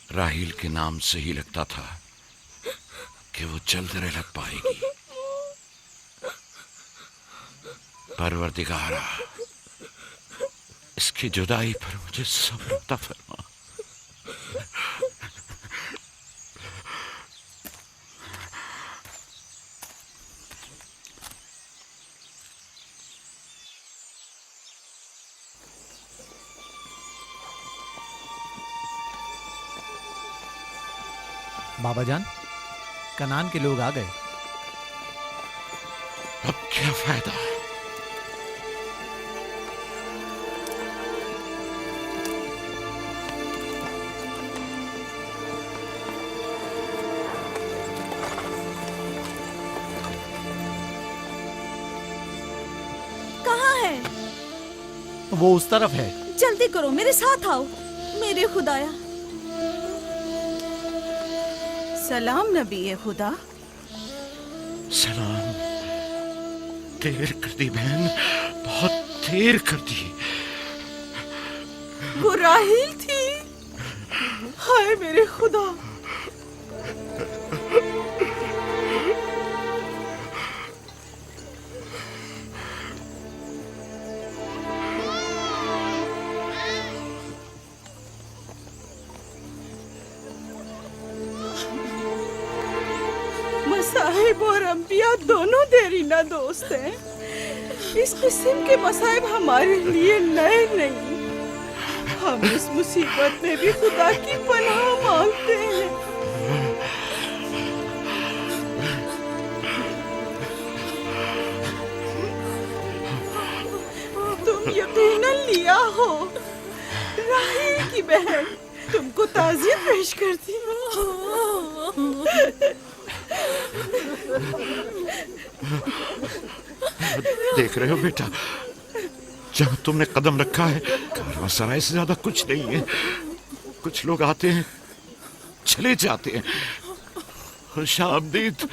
राहील के नाम से ही लगता था कि वो जल्द रह पाएगी। परवरदिगारा, इसकी जुदाई पर मुझे सब्र अता फरमा। बाबा जान, कनान के लोग आ गए। अब क्या फायदा? कहाँ है? वो उस तरफ है। जल्दी करो, मेरे साथ आओ। मेरे खुदाया। सलाम नबी खुदा। सलाम। देर कर दी बहन, बहुत देर कर दी। वो राहील थी। हाय मेरे खुदा। मसाहिब और अंबिया दोनों देरीना दोस्त हैं। इस किस्म के मसाइब हमारे लिए नए नहीं। हम इस मुसीबत में भी खुदा की पनाह मांगते हैं। तुम यकीनन लिया हो। राहील की बहन तुमको ताज़ियत पेश करती देख रहे हो बेटा, जब तुमने कदम रखा है, कारवांसराय से ज्यादा कुछ नहीं है। कुछ लोग आते हैं, चले जाते हैं। खुशामदीद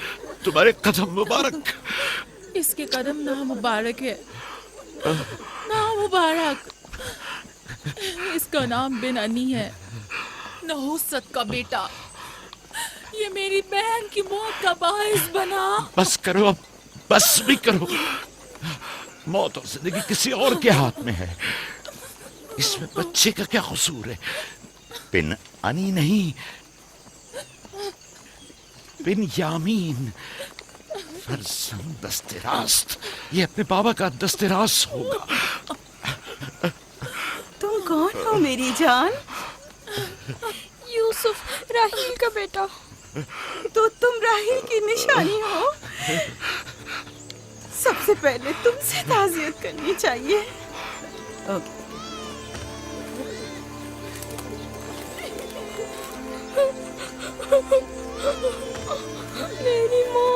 तुम्हारे कदम मुबारक। इसके कदम ना मुबारक है, ना मुबारक। इसका नाम बिन अनी है, नहुसत का बेटा। ये मेरी बहन की मौत का बाइस बना। बस करो अब, बस भी करो। मौत और जिंदगी किसी और के हाथ में है। इसमें बच्चे का क्या कसूर है? बिन अनी नहीं, बिन यामीन, फर्जंद दस्तरास्त। ये अपने बाबा का दस्तरास होगा। तुम कौन हो मेरी जान? यूसुफ, राहील का बेटा। तो तुम राहील की निशानी हो। सबसे पहले तुमसे ताज़ियत करनी चाहिए। ओके। मेरी माँ।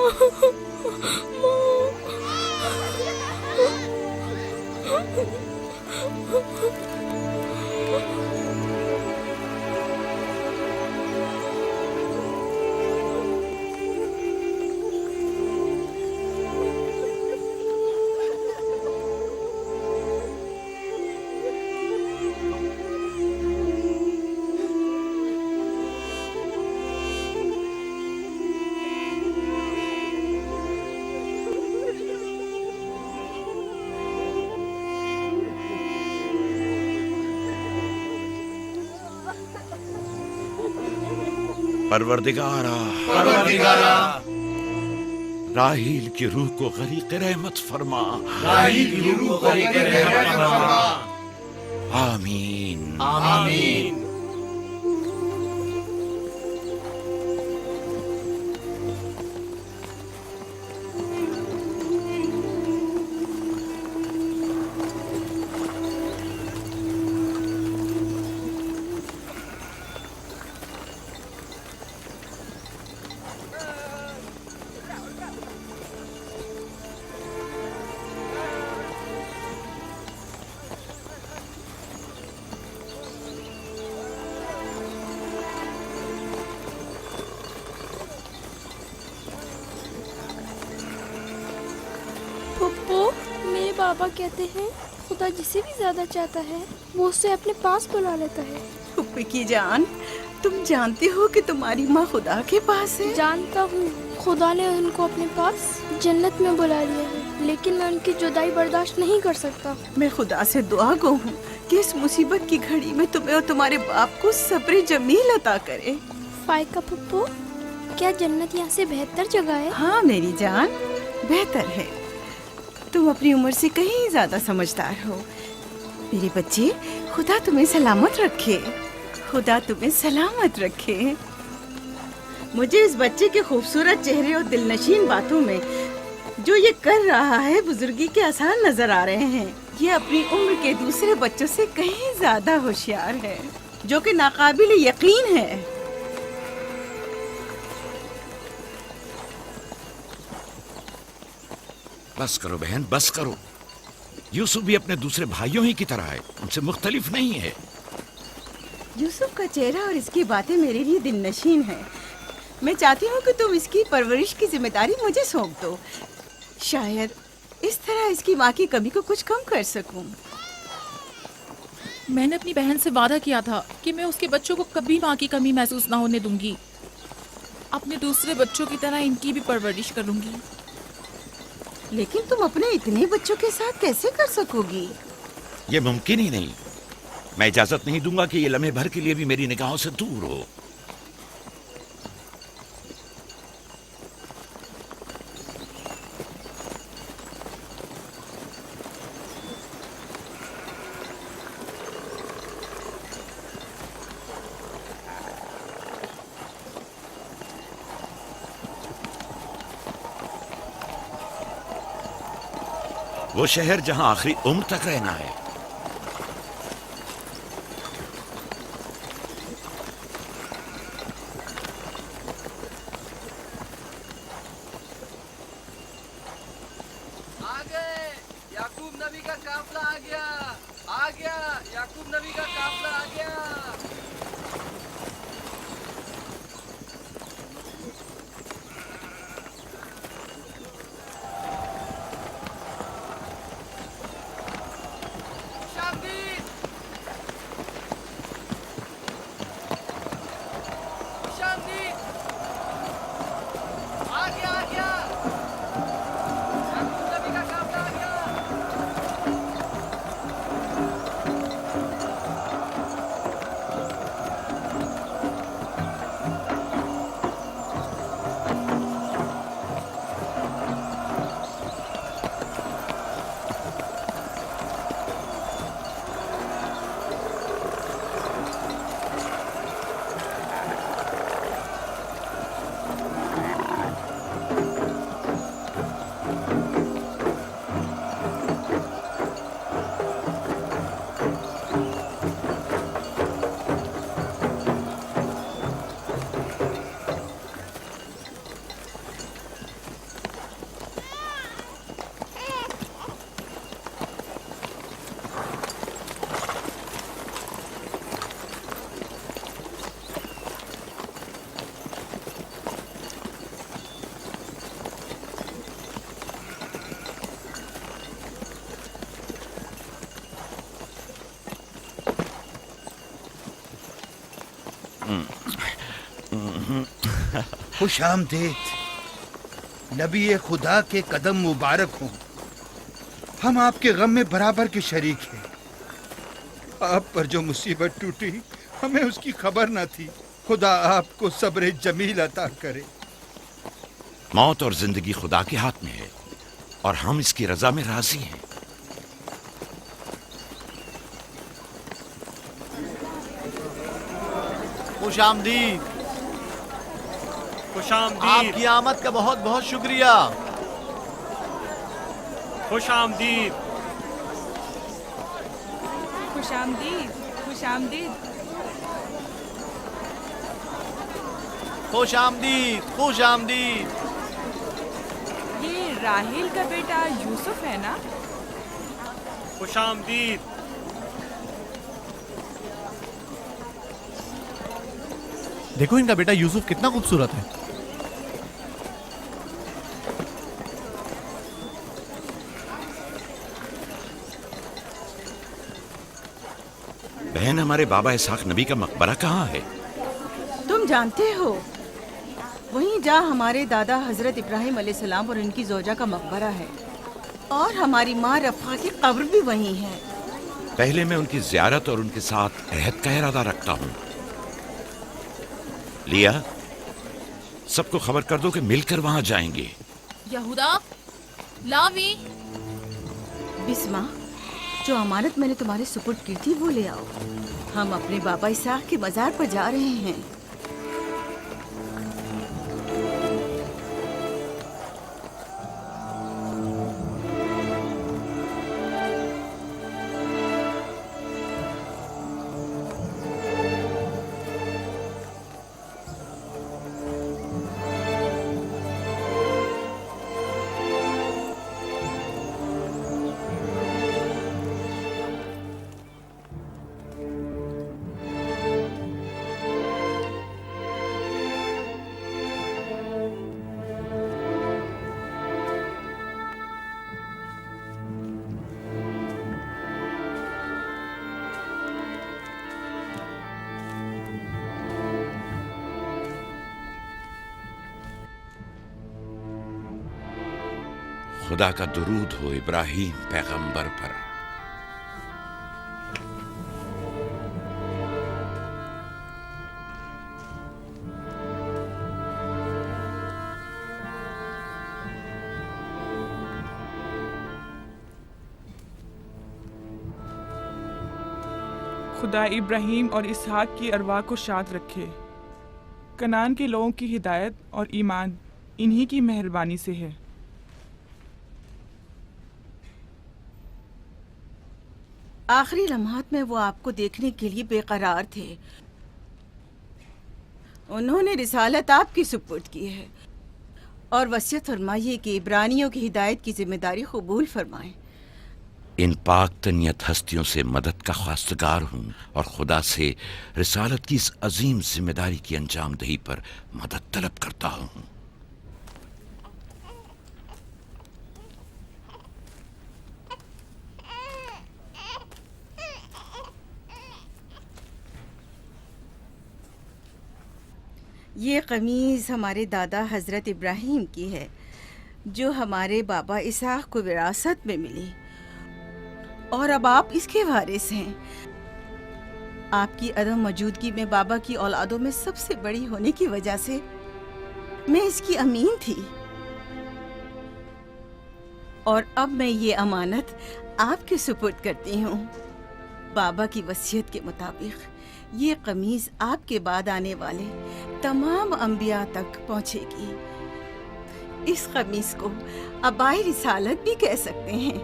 परवरदिगारा, राहील की रूह को गरीक़ रहमत फरमा। आमीन आमीन। पापा कहते हैं खुदा जिसे भी ज्यादा चाहता है वो उसे अपने पास बुला लेता है। फुप्पी की जान, तुम जानते हो कि तुम्हारी माँ खुदा के पास है? जानता हूँ, खुदा ने उनको अपने पास जन्नत में बुला लिया है, लेकिन मैं उनकी जुदाई बर्दाश्त नहीं कर सकता। मैं खुदा से दुआ गो हूँ कि इस मुसीबत की घड़ी में तुम्हें और तुम्हारे बाप को सब्र जमील अता करे। फाइका पप्पू, क्या जन्नत यहाँ से बेहतर जगह है? हाँ मेरी जान, बेहतर है। तुम अपनी उम्र से कहीं ज्यादा समझदार हो। मेरे बच्चे, खुदा तुम्हें सलामत रखे, खुदा तुम्हें सलामत रखे। मुझे इस बच्चे के खूबसूरत चेहरे और दिलनशीन बातों में जो ये कर रहा है बुजुर्गी के आसार नजर आ रहे हैं। ये अपनी उम्र के दूसरे बच्चों से कहीं ज्यादा होशियार है, जो कि नाकाबिल यकीन है। बस करो बहन, बस करो। यूसुफ भी अपने दूसरे भाइयों ही की तरह है, उनसे मुख्तलिफ नहीं है। यूसुफ का चेहरा और इसकी बातें मेरे लिए दिलनशीन है। मैं चाहती हूँ कि तुम इसकी परवरिश की जिम्मेदारी मुझे सौंप दो। शायद इस तरह इसकी माँ की कमी को कुछ कम कर सकूं। मैंने अपनी बहन से वादा किया था कि मैं उसके बच्चों को कभी माँ की कमी महसूस ना होने दूंगी। अपने दूसरे बच्चों की तरह इनकी भी परवरिश करूंगी। लेकिन तुम अपने इतने बच्चों के साथ कैसे कर सकोगी? ये मुमकिन ही नहीं। मैं इजाजत नहीं दूंगा कि ये लम्हे भर के लिए भी मेरी निगाहों से दूर हो। वो शहर जहां आखिरी उम्र तक रहना है। आ गए, याकूब नबी का काफला आ गया, आ गया, याकूब नबी का काफला आ गया। खुश आमदीद, नबी खुदा के कदम मुबारक हों। हम आपके गम में बराबर के शरीक हैं। आप पर जो मुसीबत टूटी हमें उसकी खबर न थी। खुदा आपको सब्र जमील अता करे। मौत और जिंदगी खुदा के हाथ में है और हम इसकी रजा में राजी हैं। खुश आमदीद। खुश आमदीद। आपकी आमद का बहुत बहुत शुक्रिया। खुश आमदीद। खुश आमदीद, खुश आमदीद। खुश आमदीद, खुश आमदीद। ये राहेल का बेटा यूसुफ है ना? खुश आमदीद। देखो इनका बेटा यूसुफ कितना खूबसूरत है। बहन, हमारे बाबा इसहाक नबी का मकबरा कहाँ है? जानते हो, वहीं जहाँ हमारे दादा हजरत इब्राहिम अलैहिस्सलाम और उनकी जोजा का मकबरा है, और हमारी माँ रफ़ा की कब्र भी वहीं है। पहले मैं उनकी ज़ियारत और उनके साथ अहद का इरादा रखता हूँ। लिया, सबको खबर कर दो कि मिलकर वहां जाएंगे। यहूदा, लावी। बिस्मा, जो अमानत मैंने तुम्हारे सुपुर्द की थी वो ले आओ। हम अपने बाबा इसाक के मज़ार पर जा रहे हैं। खुदा का दुरूद हो इब्राहिम पैगंबर पर। खुदा इब्राहीम और इसहाक की अरवाह को शाद रखे। कनान के लोगों की हिदायत और ईमान इन्हीं की मेहरबानी से है। आखिरी लम्हात में वो आपको देखने के लिए बेकरार थे। उन्होंने रिसालत आपकी सुपुर्द की है और वसीयत फरमाइए कि इब्रानियों की हिदायत की जिम्मेदारी कबूल फरमाएं। इन पाक तनियत हस्तियों से मदद का ख्वास्तगार हूँ और खुदा से रिसालत की इस अजीम जिम्मेदारी की अंजाम दही पर मदद तलब करता हूँ। ये कमीज़ हमारे दादा हज़रत इब्राहीम की है, जो हमारे बाबा इसहाक को विरासत में मिली, और अब आप इसके वारिस हैं। आपकी अदम मौजूदगी में बाबा की औलादों में सबसे बड़ी होने की वजह से मैं इसकी अमीन थी, और अब मैं ये अमानत आपके सुपुर्द करती हूँ। बाबा की वसीयत के मुताबिक ये कमीज आपके बाद आने वाले तमाम अंबिया तक पहुंचेगी। इस कमीज को अबाई रिसालत भी कह सकते हैं।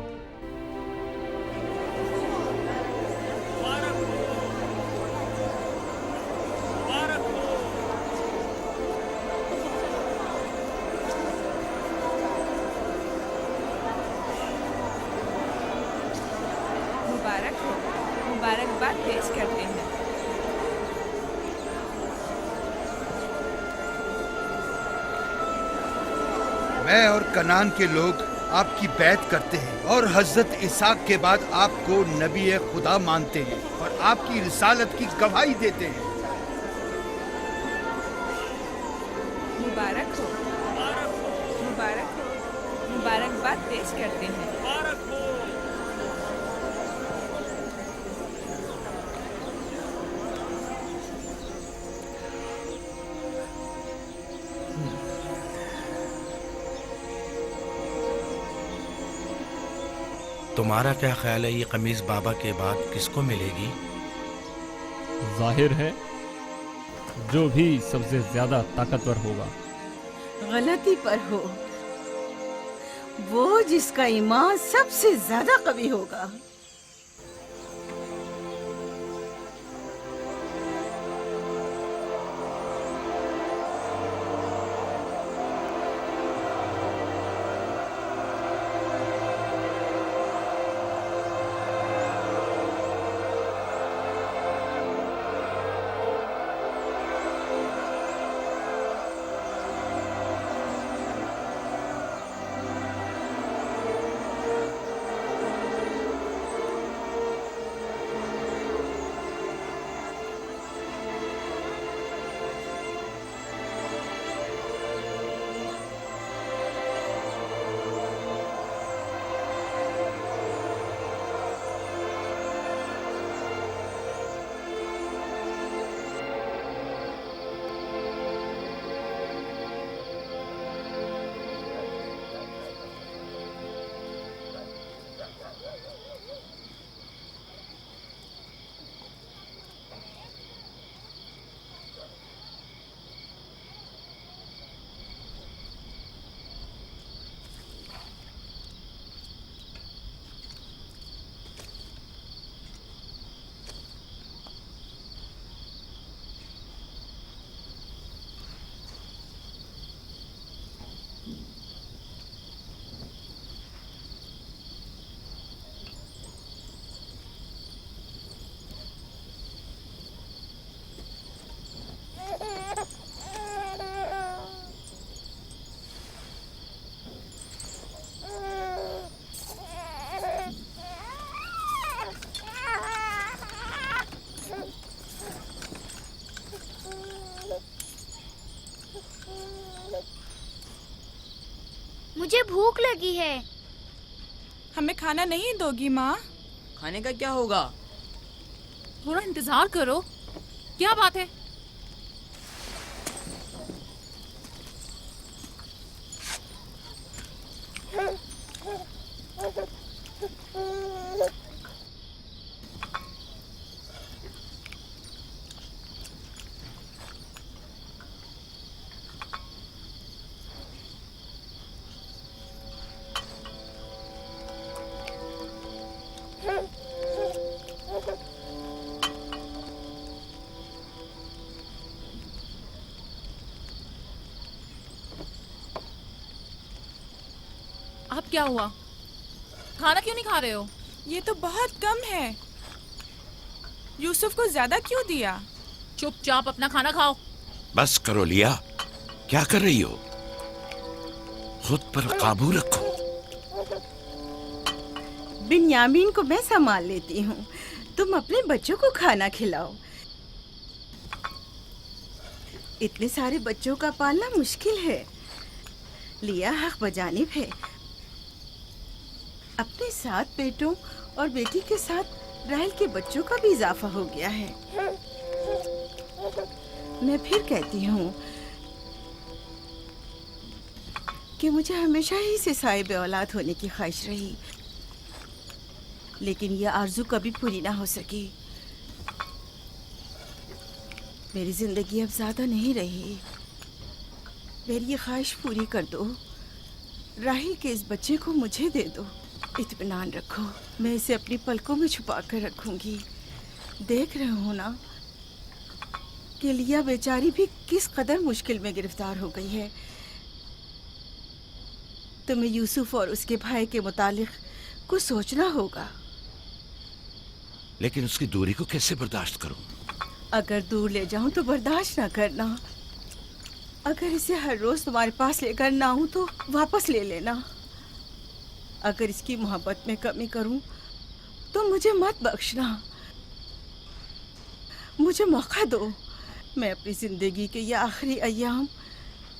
मुबारक हो, मुबारकबाद पेश करते हैं। मैं और कनान के लोग आपकी बैत करते हैं और हजरत इसाक के बाद आपको नबी खुदा मानते हैं और आपकी रिसालत की गवाही देते हैं। मुबारक हो, मुबारक हो, मुबारकबाद पेश करते हैं। तुम्हारा क्या ख्याल है, ये कमीज बाबा के बाद किसको मिलेगी? जाहिर है जो भी सबसे ज्यादा ताकतवर होगा। गलती पर हो, वो जिसका ईमान सबसे ज्यादा कवी होगा। मुझे भूख लगी है। हमें खाना नहीं दोगी माँ? खाने का क्या होगा? थोड़ा इंतजार करो। क्या बात है? अब क्या हुआ? खाना क्यों नहीं खा रहे हो? ये तो बहुत कम है। यूसुफ को ज्यादा क्यों दिया? चुपचाप अपना खाना खाओ। बस करो लिया, क्या कर रही हो? खुद पर काबू रखो। बिन्यामीन को मैं संभाल लेती हूँ, तुम अपने बच्चों को खाना खिलाओ। इतने सारे बच्चों का पालना मुश्किल है। लिया हक बजानिब है। अपने 7 बेटों और बेटी के साथ राहेल के बच्चों का भी इजाफा हो गया है। मैं फिर कहती हूँ कि मुझे हमेशा ही से साहिब औलाद होने की ख्वाहिश रही, लेकिन यह आरज़ू कभी पूरी ना हो सकी। मेरी जिंदगी अब ज्यादा नहीं रही। मेरी ये ख्वाहिश पूरी कर दो। राहिल के इस बच्चे को मुझे दे दो। इत्मीनान रखो, मैं इसे अपनी पलकों में छुपा कर रखूंगी। देख रहे हो ना कि लिया बेचारी भी किस कदर मुश्किल में गिरफ्तार हो गई है। तुम्हें यूसुफ और उसके भाई के मुतालिक कुछ सोचना होगा। लेकिन उसकी दूरी को कैसे बर्दाश्त करूं? अगर दूर ले जाऊं तो बर्दाश्त ना करना। अगर इसे हर रोज तुम्हारे पास लेकर ना आऊं तो वापस ले लेना। अगर इसकी मोहब्बत में कमी करूं तो मुझे मत बख्शना। मुझे मौका दो, मैं अपनी जिंदगी के ये आखिरी अय्याम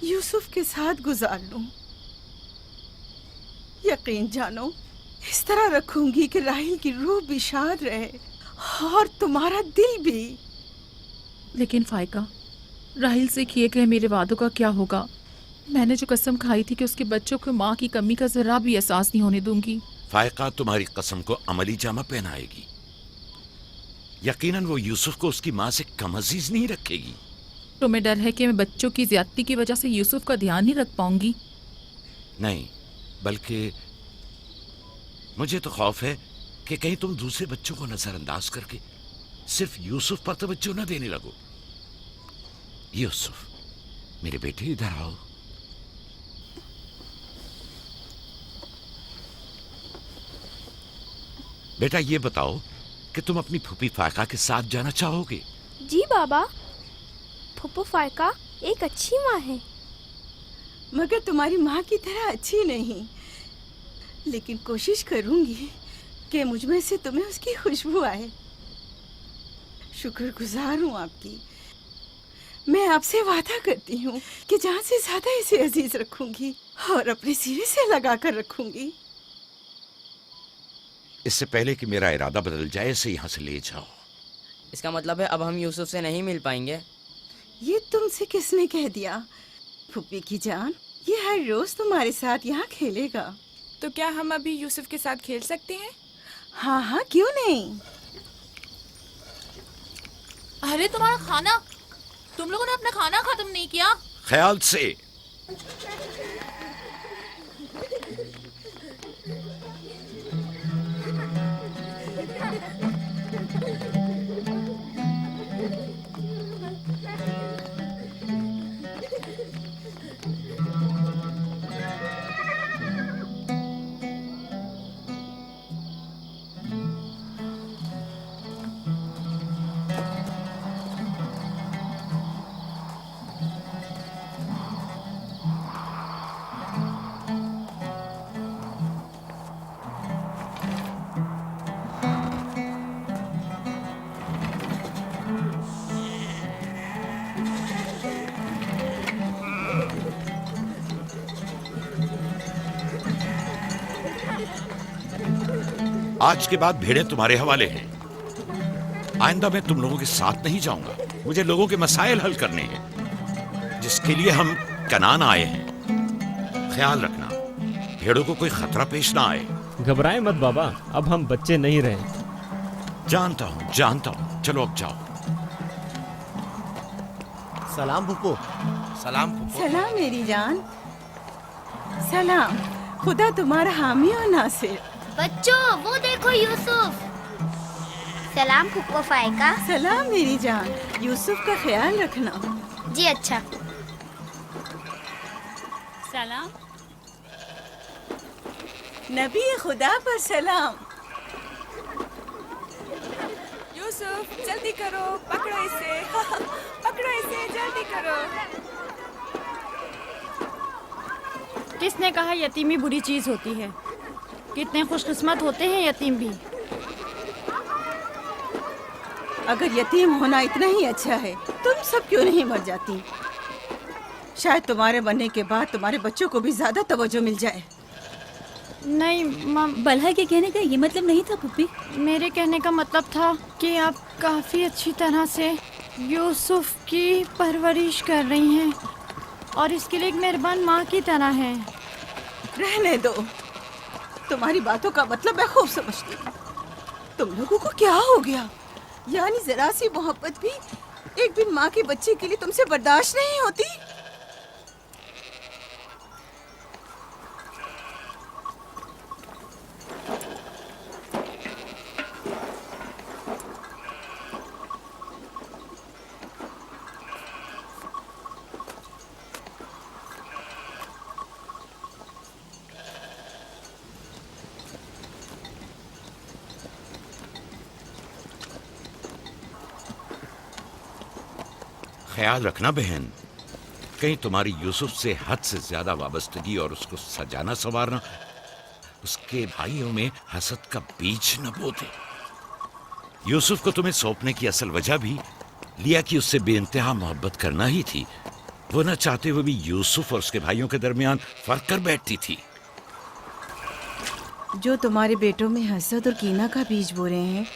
यूसुफ के साथ गुजार लूं। यकीन जानो, इस तरह रखूंगी कि राहिल की रूह भी शाद रहे और तुम्हारा दिल भी। लेकिन फाइका, राहिल से किए गए मेरे वादों का क्या होगा? मैंने जो कसम खाई थी कि उसके बच्चों को माँ की कमी का जरा भी एहसास नहीं होने दूंगी। फायका तुम्हारी कसम को अमली जामा पहनाएगी। यकीनन वो यूसुफ को उसकी माँ से कम अजीज नहीं रखेगी। तुम्हें डर है कि मैं बच्चों की ज्यादती की वजह से यूसुफ का ध्यान नहीं रख पाऊंगी? नहीं, बल्कि मुझे तो खौफ है कि कहीं तुम दूसरे बच्चों को नजरअंदाज करके सिर्फ यूसुफ पर तवज्जो न देने लगो। यूसुफ, मेरे बेटे इधर आओ। बेटा ये बताओ कि तुम अपनी फूफी फायका के साथ जाना चाहोगे? जी बाबा, फूफू फायका एक अच्छी माँ है। मगर तुम्हारी माँ की तरह अच्छी नहीं, लेकिन कोशिश करूंगी कि मुझ में से तुम्हें उसकी खुशबू आए। शुक्रगुजार हूँ आपकी। मैं आपसे वादा करती हूँ कि जान से ज्यादा इसे अजीज रखूंगी और अपने सीने से लगा कर रखूंगी। इससे पहले कि मेरा इरादा बदल जाए इसे यहाँ से ले जाओ। इसका मतलब है अब हम यूसुफ से नहीं मिल पाएंगे? ये तुमसे किसने कह दिया? फूफी की जान, ये हर रोज तुम्हारे साथ यहाँ खेलेगा। तो क्या हम अभी यूसुफ के साथ खेल सकते हैं? हाँ हाँ, क्यों नहीं। अरे तुम्हारा खाना, तुम लोगों ने अपना खाना खत्म नहीं किया? ख्याल से। आज के बाद भेड़ें तुम्हारे हवाले हैं। आइंदा मैं तुम लोगों के साथ नहीं जाऊंगा। मुझे लोगों के मसाइल हल करने हैं, जिसके लिए हम कनान आए हैं। ख्याल रखना भेड़ों को कोई खतरा पेश ना आए। घबराए मत बाबा, अब हम बच्चे नहीं रहे। जानता हूं। चलो अब जाओ। सलाम फूफो। सलाम फूफो। सलाम मेरी जान। सलाम। खुदा तुम्हारा हामी और नासिर। बच्चों वो देखो यूसुफ। सलाम फूफो फायका। सलाम मेरी जान। यूसुफ का ख्याल रखना। जी अच्छा। सलाम। नबी खुदा पर सलाम। यूसुफ जल्दी करो, पकड़ो इसे। पकड़ो इसे, जल्दी करो। किसने कहा यतीमी बुरी चीज होती है? कितने खुशकिस्मत होते हैं यतीम भी। अगर यतीम होना इतना ही अच्छा है, तुम सब क्यों नहीं मर जाती? शायद तुम्हारे बनने के बाद तुम्हारे बच्चों को भी ज्यादा तवज्जो मिल जाए। नहीं माँ, बलहा के कहने का ये मतलब नहीं था पुप्पी। मेरे कहने का मतलब था कि आप काफी अच्छी तरह से यूसुफ की परवरिश कर रही हैं और इसके लिए एक मेहरबान माँ की तरह हैं। रहने दो, तुम्हारी बातों का मतलब मैं खूब समझती हूँ। तुम लोगों को क्या हो गया? यानी जरा सी मोहब्बत भी एक बिन माँ के बच्चे के लिए तुमसे बर्दाश्त नहीं होती? ख्याल रखना बहन, कहीं तुम्हारी यूसुफ से हद से ज्यादा वाबस्तगी और उसको सजाना संवारना उसके भाइयों में हसद का बीज न बो दे। यूसुफ को तुम्हें सौंपने की असल वजह भी लिया कि उससे बेइंतहा मोहब्बत करना ही थी। वो न चाहते हुए भी यूसुफ और उसके भाइयों के दरमियान फर्क कर बैठती थी। जो तुम्हारे बेटों में हसद और कीना का बीज बो रहे हैं,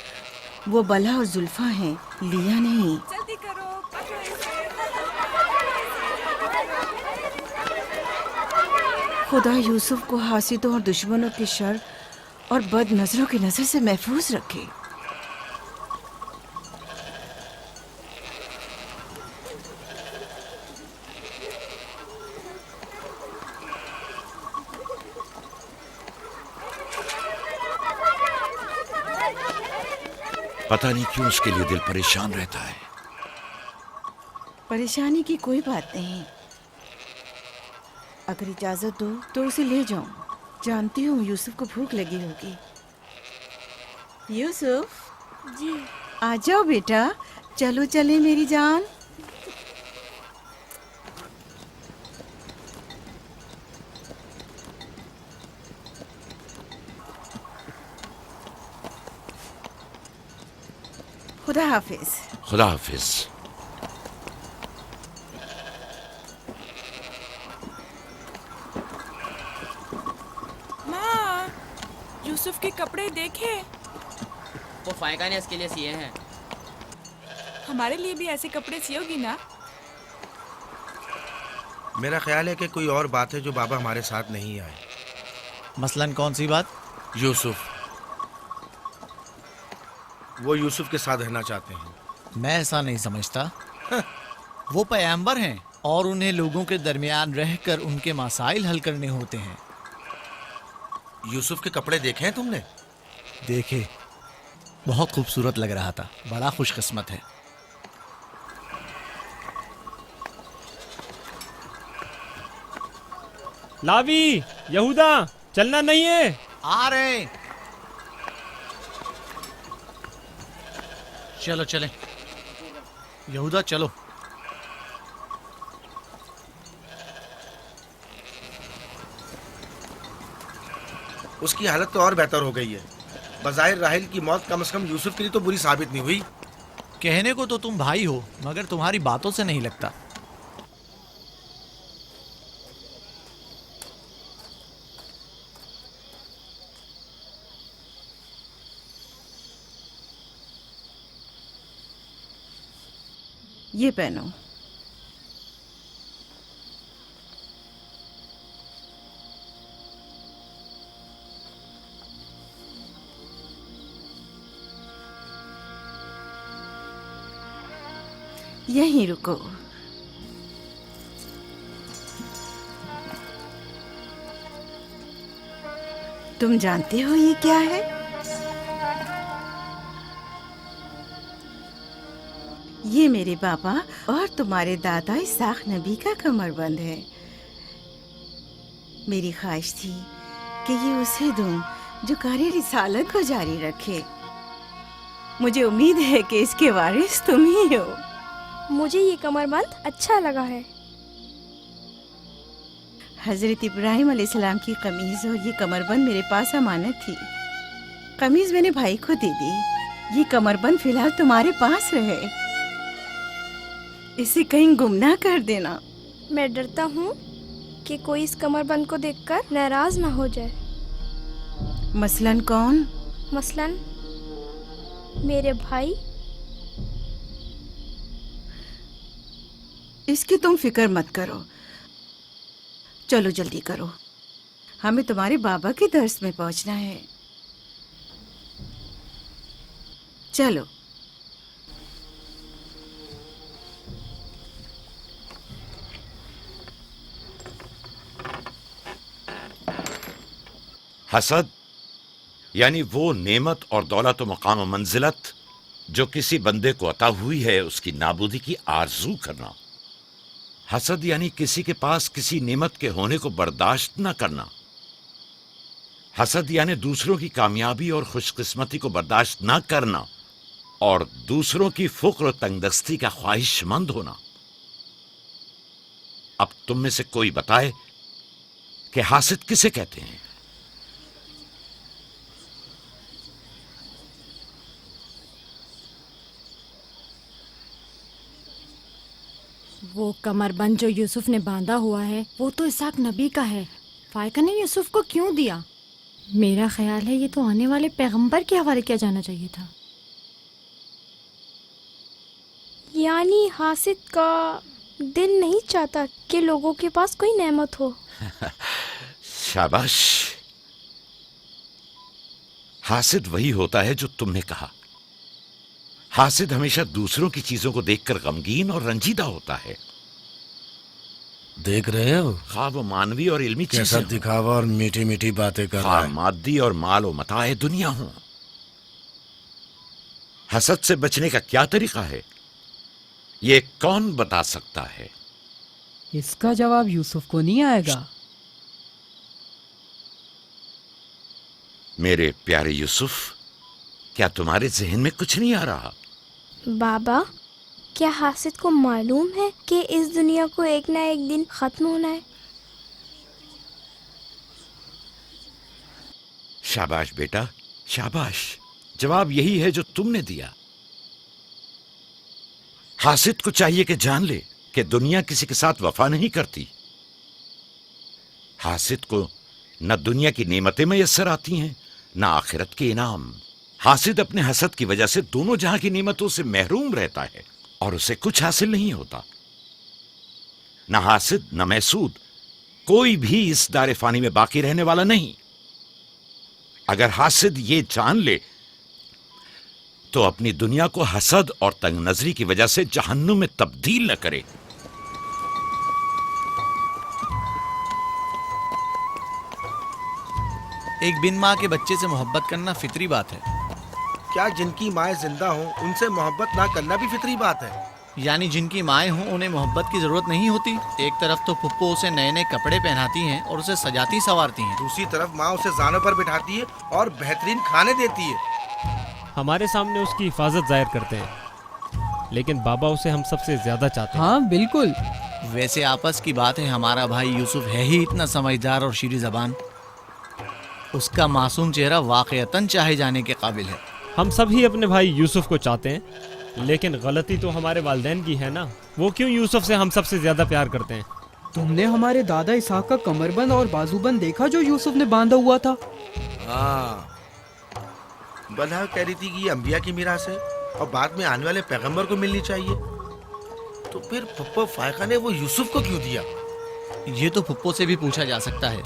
वो बला और जुल्फा हैं, लिया नहीं। जल्दी करो, पकड़ो इसे। खुदा यूसुफ को हासिदों और दुश्मनों के शर और बद नजरों की नजर से महफूज रखे। पता नहीं क्यों उसके लिए दिल परेशान रहता है। परेशानी की कोई बात नहीं। अगर इजाजत दो तो उसे ले जाऊं। जानती हूँ यूसुफ को भूख लगी होगी। यूसुफ जी। आ जाओ बेटा, चलो चले मेरी जान। खुदा हाफिज। खुदा हाफिज। माँ, यूसुफ के कपड़े देखे। वो फायका ने इसके लिए सिए हैं। हमारे लिए भी ऐसे कपड़े सियोगी ना? मेरा ख्याल है कि कोई और बात है जो बाबा हमारे साथ नहीं आए। मसलन कौन सी बात? यूसुफ। वो यूसुफ के साथ रहना चाहते हैं। मैं ऐसा नहीं समझता। वो पैगंबर हैं और उन्हें लोगों के दरमियान रहकर उनके मसाइल हल करने होते हैं। यूसुफ के कपड़े देखे हैं तुमने? देखे, बहुत खूबसूरत लग रहा था। बड़ा खुशकिस्मत है। लावी, यहूदा, चलना नहीं है। आ रहे हैं। चलो चलें। यहूदा चलो। उसकी हालत तो और बेहतर हो गई है। बज़ाहिर राहिल की मौत कम से कम यूसुफ के लिए तो बुरी साबित नहीं हुई। कहने को तो तुम भाई हो, मगर तुम्हारी बातों से नहीं लगता। ये पहनो। यहीं रुको। तुम जानते हो ये क्या है? ये मेरे पापा और तुम्हारे दादा इसाक नबी का कमरबंद है। मेरी ख्वाहिश थी कि ये उसे दूं जो कार्य रिसालत को जारी रखे। मुझे उम्मीद है कि इसके वारिस तुम ही हो। मुझे ये कमरबंद अच्छा लगा है। हजरत इब्राहिम अलैहिस्सलाम की कमीज और ये कमरबंद मेरे पास अमानत थी। कमीज मैंने भाई को दे दी। ये कमरबंद फिलहाल तुम्हारे पास रहे। इसे कहीं गुम ना कर देना। मैं डरता हूँ कि कोई इस कमरबंद को देखकर नाराज ना हो जाए। मसलन कौन? मसलन मेरे भाई। इसकी तुम फिक्र मत करो। चलो जल्दी करो, हमें तुम्हारे बाबा के दर्स में पहुंचना है। चलो। हसद यानी वो नेमत और दौलत व मकाम व मंजिलत जो किसी बंदे को अता हुई है, उसकी नाबूदी की आरजू करना। हसद यानी किसी के पास किसी नेमत के होने को बर्दाश्त न करना। हसद यानी दूसरों की कामयाबी और खुशकिस्मती को बर्दाश्त न करना और दूसरों की फुक्र और तंगदस्ती का ख्वाहिशमंद होना। अब तुम में से कोई बताए कि हासिद किसे कहते हैं? वो कमरबंद जो यूसुफ ने बांधा हुआ है वो तो इसाक नबी का है। फायका ने यूसुफ को क्यों दिया? मेरा ख्याल है ये तो आने वाले पैगंबर के हवाले किया जाना चाहिए था। यानी हासिद का दिल नहीं चाहता कि लोगों के पास कोई नेमत हो। शाबाश। हासिद वही होता है जो तुमने कहा। हासिद हमेशा दूसरों की चीजों को देखकर गमगीन और रंजीदा होता है। देख रहे हो खा वो मानवी और इल्मी कैसा चीजें दिखावा और मीठी मीठी बातें कर रहा है। मादी और माल और मताए दुनिया हो। हसद से बचने का क्या तरीका है, ये कौन बता सकता है? इसका जवाब यूसुफ को नहीं आएगा। मेरे प्यारे यूसुफ, क्या तुम्हारे जहन में कुछ नहीं आ रहा? बाबा, क्या हासिद को मालूम है कि इस दुनिया को एक ना एक दिन खत्म होना है? शाबाश बेटा, शाबाश। जवाब यही है जो तुमने दिया। हासिद को चाहिए कि जान ले कि दुनिया किसी के साथ वफा नहीं करती। हासिद को न दुनिया की नेमतें मयस्सर आती हैं, न आखिरत के इनाम। हासिद अपने हसद की वजह से दोनों जहां की नेमतों से महरूम रहता है और उसे कुछ हासिल नहीं होता। न हासिद न महसूद, कोई भी इस दारे फानी में बाकी रहने वाला नहीं। अगर हासिद ये जान ले तो अपनी दुनिया को हसद और तंग नजरी की वजह से जहन्नुम में तब्दील न करे। एक बिन माँ के बच्चे से मोहब्बत करना फितरी बात है। क्या जिनकी माएँ जिंदा हों उनसे मोहब्बत ना करना भी फितरी बात है? यानी जिनकी माएँ हों उन्हें मोहब्बत की जरूरत नहीं होती। एक तरफ तो पुप्पो उसे नए नए कपड़े पहनाती हैं और उसे सजाती संवारती हैं, दूसरी तरफ माँ उसे जानों पर बिठाती है और बेहतरीन खाने देती है। हमारे सामने उसकी हिफाजत जाहिर करते हैं, लेकिन बाबा उसे हम सबसे ज्यादा चाहते हैं। हाँ बिल्कुल। वैसे आपस की बात है, हमारा भाई यूसुफ है ही इतना समझदार और शीरी जबान। उसका मासूम चेहरा वाकईतन चाहे जाने के काबिल है। हम सब ही अपने भाई यूसुफ को चाहते हैं, लेकिन गलती तो हमारे वालिदैन की है ना। वो क्यों यूसुफ से हम सबसे ज्यादा प्यार करते हैं? तुमने हमारे दादा इसाक का कमरबंद और बाजूबंद देखा जो यूसुफ ने बांधा हुआ था? हाँ, बलहा कह रही थी कि ये अंबिया की मीरास है और बाद में आने वाले पैगंबर को मिलनी चाहिए। तो फिर फुप्पो फायका ने वो यूसुफ को क्यों दिया? ये तो फुप्पो से भी पूछा जा सकता है।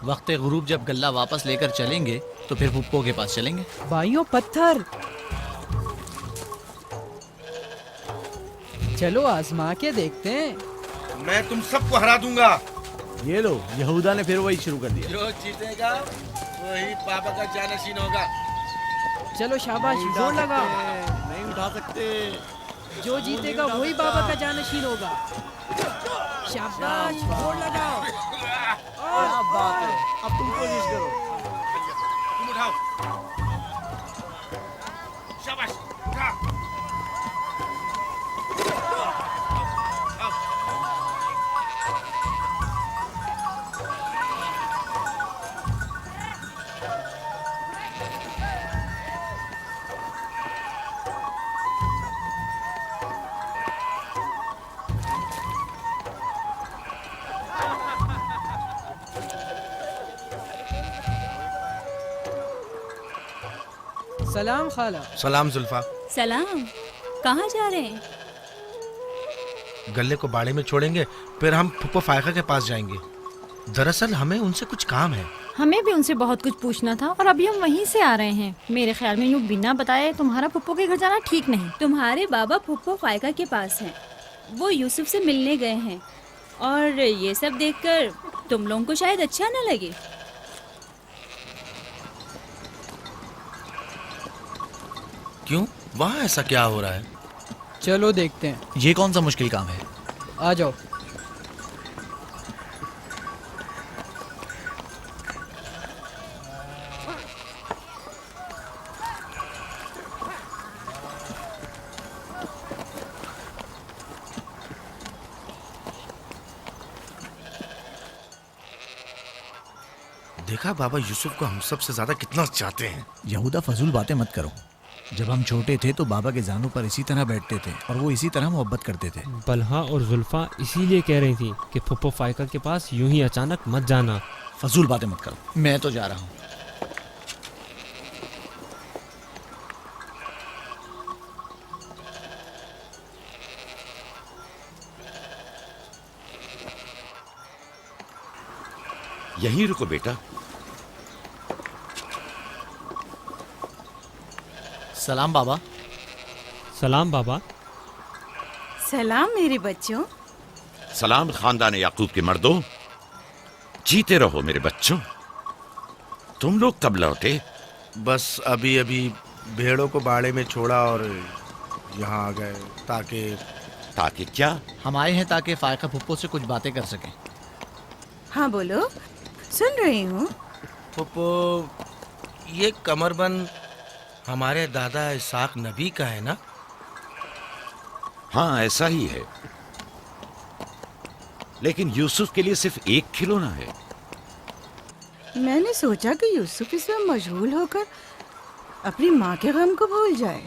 वक्त गुरूब जब गल्ला वापस लेकर चलेंगे तो फिर फुप्पो के पास चलेंगे। भाइयों पत्थर, चलो आजमा के देखते हैं। मैं तुम सबको हरा दूंगा। ये लो, यहूदा ने फिर वही शुरू कर दिया। जो जीतेगा वही पापा का जानशीन होगा। चलो शाबाश, जोर लगाओ। नहीं उठा सकते। जो जीतेगा वही बाबा का जानशीन होगा। शाबाश, जोर लगाओ। क्या बात है, अब तुम कोशिश करो। तुम उठाओ। शाबाश, उठा। सलाम खाला। सलाम जुल्फा। सलाम। कहाँ जा रहे हैं? गल्ले को बाड़े में छोड़ेंगे, फिर हम फुप्पो फायका के पास जाएंगे। दरअसल हमें उनसे कुछ काम है। हमें भी उनसे बहुत कुछ पूछना था और अभी हम वहीं से आ रहे हैं। मेरे ख्याल में यूँ बिना बताए तुम्हारा फुप्पो के घर जाना ठीक नहीं। तुम्हारे बाबा फुप्पो फायका के पास हैं। वो यूसुफ से मिलने गए हैं और ये सब देखकर तुम लोगों को शायद अच्छा न लगे। क्यों? वहाँ ऐसा क्या हो रहा है? चलो देखते हैं। ये कौन सा मुश्किल काम है? आ जाओ। देखा बाबा यूसुफ को हम सबसे ज्यादा कितना चाहते हैं। यहूदा फजूल बातें मत करो। जब हम छोटे थे तो बाबा के जानू पर इसी तरह बैठते थे और वो इसी तरह मोहब्बत करते थे। बलहा और जुल्फा इसीलिए कह रही थी कि फुप्पो फायका के पास यूं ही अचानक मत जाना। फजूल बातें मत करो, मैं तो जा रहा हूँ। यहीं रुको बेटा। सलाम बाबा। सलाम बाबा। सलाम मेरे बच्चों। सलाम खानदान याकूब के मर्दों। जीते रहो मेरे बच्चों। तुम लोग कब लौटे? बस अभी अभी भेड़ों को बाड़े में छोड़ा और यहाँ आ गए। ताकि क्या? हम आए हैं ताकि फायका फुप्पो से कुछ बातें कर सकें। हाँ बोलो, सुन रही हूँ। फुप्पो, ये कमरबंद हमारे दादा इसाक नबी का है ना? हाँ ऐसा ही है, लेकिन यूसुफ के लिए सिर्फ एक खिलौना है। मैंने सोचा कि यूसुफ इसमें मशगूल होकर अपनी माँ के गम को भूल जाए।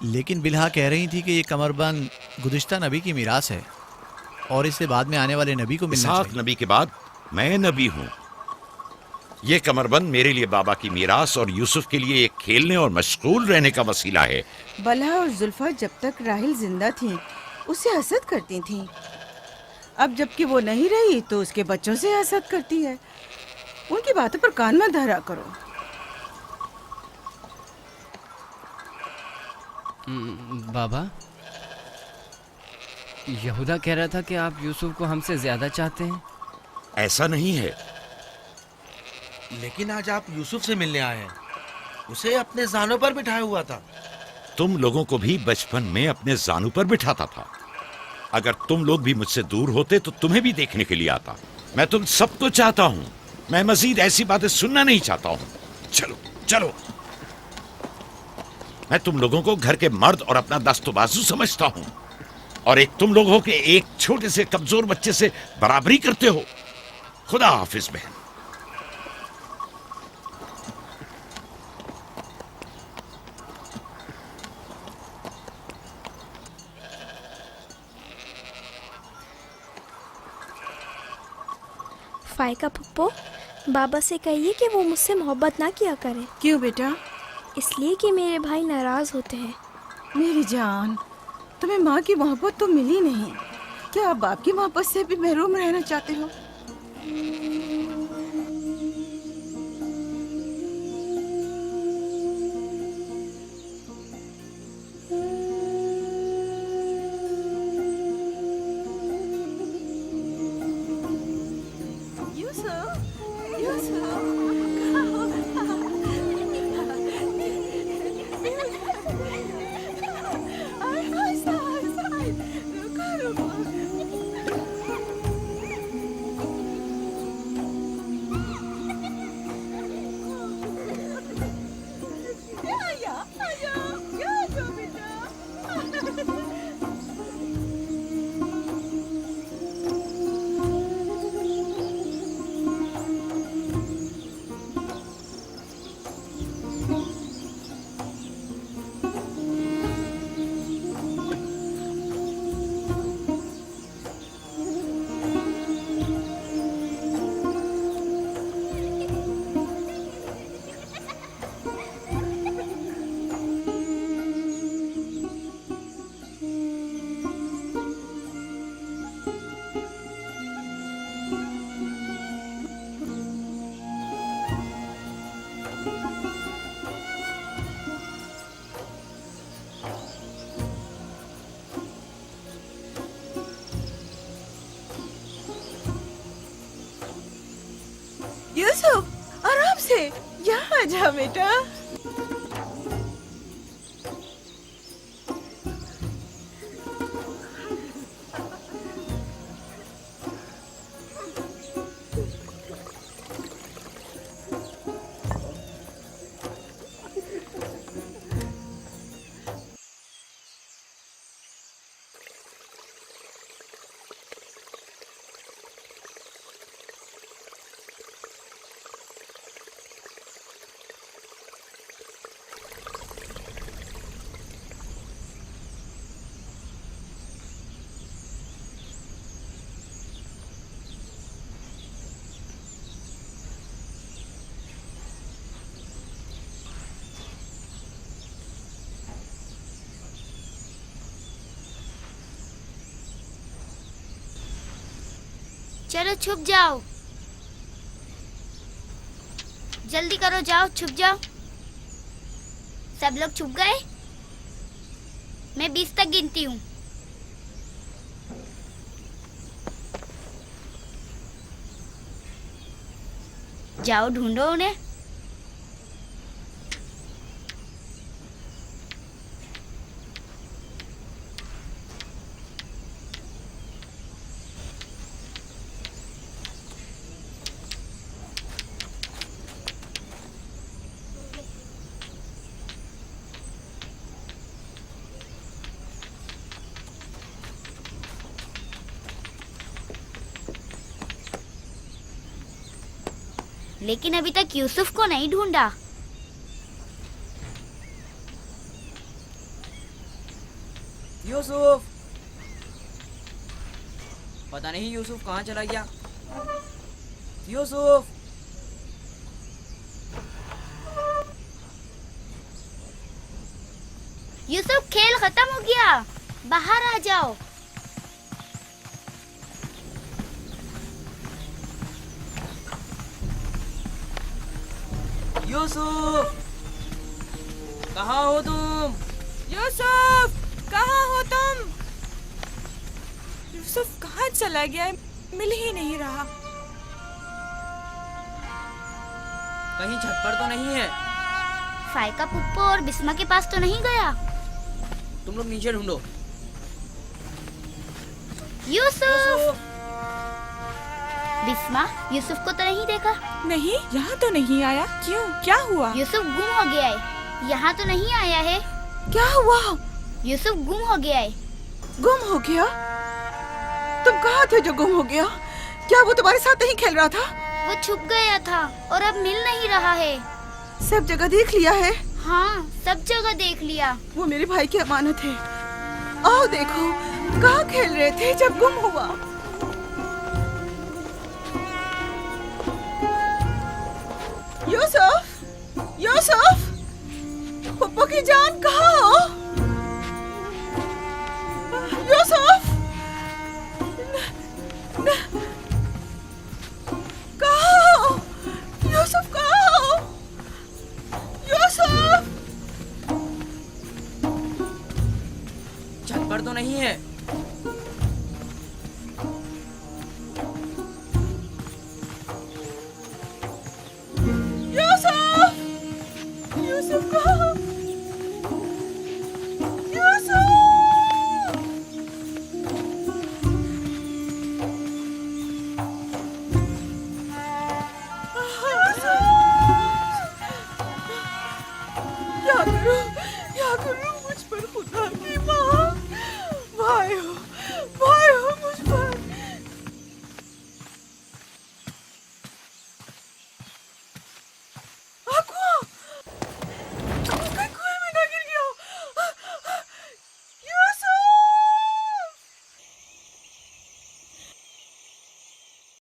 लेकिन बिलहा कह रही थी कि ये कमरबंद गुज़िश्ता नबी की मीरास है और इसे बाद में आने वाले नबी को मिलना चाहिए। इसाक नबी के बाद मैं नबी हूँ। ये कमरबंद मेरे लिए बाबा की मीरास और यूसुफ के लिए एक खेलने और मशगूल रहने का वसीला है। बलहा और जुल्फा जब तक राहिल जिंदा थी उसे हसद करती थीं। अब जबकि वो नहीं रही तो उसके बच्चों से हसद करती है। उनकी बातों पर कान मत धरा करो। बाबा, यहूदा कह रहा था कि आप यूसुफ को हमसे ज्यादा चाहते हैं। ऐसा नहीं है। लेकिन आज आप यूसुफ से मिलने आए हैं। उसे अपने जानों पर बिठाया हुआ था। तुम लोगों को भी बचपन में अपने जानू पर बिठाता था। अगर तुम लोग भी मुझसे दूर होते तो तुम्हें भी देखने के लिए आता। मैं तुम सबको चाहता हूँ। मैं मजीद ऐसी बातें सुनना नहीं चाहता हूँ। चलो चलो। मैं तुम लोगों को घर के मर्द और अपना दस्तबाजू समझता हूँ और एक तुम लोग हो के एक छोटे से कमजोर बच्चे से बराबरी करते हो। खुदा हाफिज बहन। फायका फुप्पो, बाबा से कहिए कि वो मुझसे मोहब्बत ना किया करे। क्यों बेटा? इसलिए कि मेरे भाई नाराज होते हैं। मेरी जान, तुम्हें माँ की मोहब्बत तो मिली नहीं। क्या आप बाप की मोहब्बत से भी महरूम रहना चाहते हो? यूसुफ, आराम से यहाँ आ जा बेटा। चलो छुप जाओ, जल्दी करो, जाओ छुप जाओ। सब लोग छुप गए? मैं 20 तक गिनती हूँ। जाओ ढूंढो उन्हें। लेकिन अभी तक यूसुफ को नहीं ढूंढा। यूसुफ, पता नहीं यूसुफ कहाँ चला गया। यूसुफ, यूसुफ खेल खत्म हो गया, बाहर आ जाओ। यूसुफ, कहाँ हो तुम? यूसुफ, कहाँ हो तुम? यूसुफ कहाँ चला गया है? मिल ही नहीं रहा। कहीं छत पर तो नहीं है? फायका पुप्पो और बिस्मा के पास तो नहीं गया? तुम लोग नीचे ढूंढो। यूसुफ! बिस्मा, यूसुफ को तो नहीं देखा? नहीं, यहाँ तो नहीं आया। क्यों, क्या हुआ? यूसुफ गुम हो गया है, यहाँ तो नहीं आया है। क्या हुआ? यूसुफ गुम हो गया है। गुम हो गया? तुम कहाँ थे जो गुम हो गया? क्या वो तुम्हारे साथ नहीं खेल रहा था? वो छुप गया था और अब मिल नहीं रहा है। सब जगह देख लिया है? हाँ, सब जगह देख लिया। वो मेरे भाई की अमानत है। आओ देखो, कहाँ खेल रहे थे जब गुम हुआ?